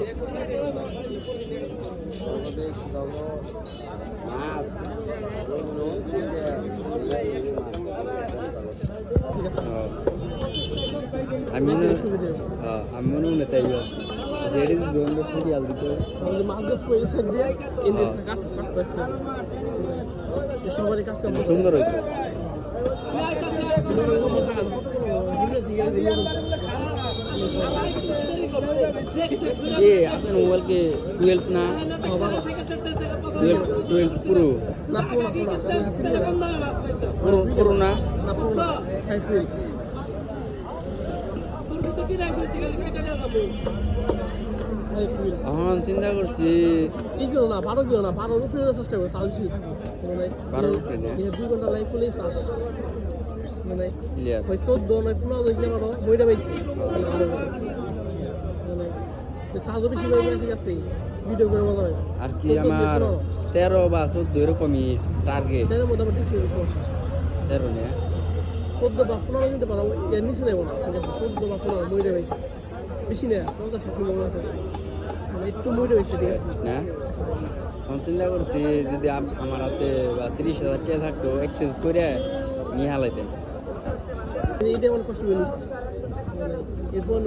আমি মনে মনে তাই যেটি দোকান সিরিয়াল দিতে সবার কাছে সুন্দর হইতো আপনার মোবাইল কি 12 না 12 পুরো পুরো না এখন চিন্তা করছি কিলো না 12 কিলো না 12 রুপি চেষ্টা করে সার্ভিস 12 রুপি না 2 ঘন্টা লাইফ ফুলে চাষ মানে ক্লিয়ার ওই 14 না 15 দিকে মারো বইটা পাইছি মানে সাজো বেশি করে ঠিক আছে ভিডিও করে মজা হয় আর কি আমার 13 বা 14 এরকমই টার্গেট এর মধ্যে আবার ডিসপ্লে সমস্যা 13 না 14 বা 15 নিতে পারো এর নিচে নেব না ঠিক আছে 14 বা 15 বইটা পাইছি বেশি না 50 কিলো মতো মানে একটু বইটা পাইছি ঠিক আছে না আমি চিন্তা করছি যদি আমার হাতে 30,000 টাকা থাকতো এক্সচেঞ্জ করে নিয়ে হালাইতেন এইটা অনেক কষ্ট করে নিয়েছি এরপর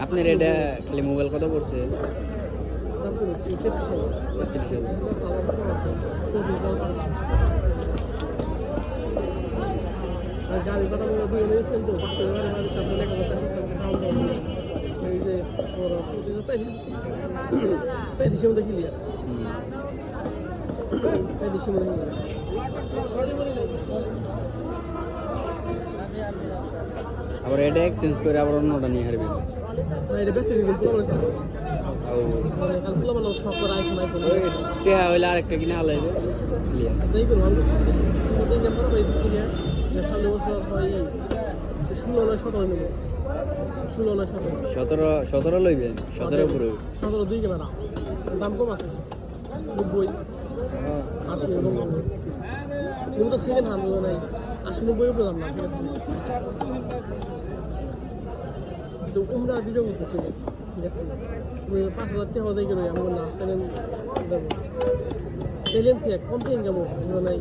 আপনার এটা খালি মোবাইল কত পড়ছে দাম তো 33,000 আর গাড়ি ভাড়া মনে দুই নিয়েছিলেন তো 500 টাকা ভাড়া দিচ্ছে আপনার 1,000 টাকা আছে খাওয়া দাওয়া এই যে ওরা সুযোগ তাই দিছে মধ্যে ক্লিয়ার তাই দিছে মধ্যে আবার এটা এক্সচেঞ্জ করে আবার অন্যটা নিয়ে হারবে না এটা ব্যাটারি বিল পুরো আছে আর মানে কাল পুরো মানে সব করে আইফোন আইফোন টেহা হইলে আরেকটা কিনে হালাইবে ক্লিয়ার তাই করে ভালো আছে তাই যে আমরা বাইরে থেকে সামনে বছর হয় 16 না 17 নেব 16 না 17 লইবেন 17 পুরো 17 দুই ক্যামেরা দাম কম আছে 90 80 এরকম কিন্তু তো সেকেন্ড হ্যান্ড নাই 80 90 উপরে দাম না ঠিক আছে তো আমরা ভিডিও করতেছি ঠিক আছে 5,000 টাকা দিয়ে গেলে আমরা না সেকেন্ড যাব সেকেন্ড থেকে কমপ্লেন যাবো নাই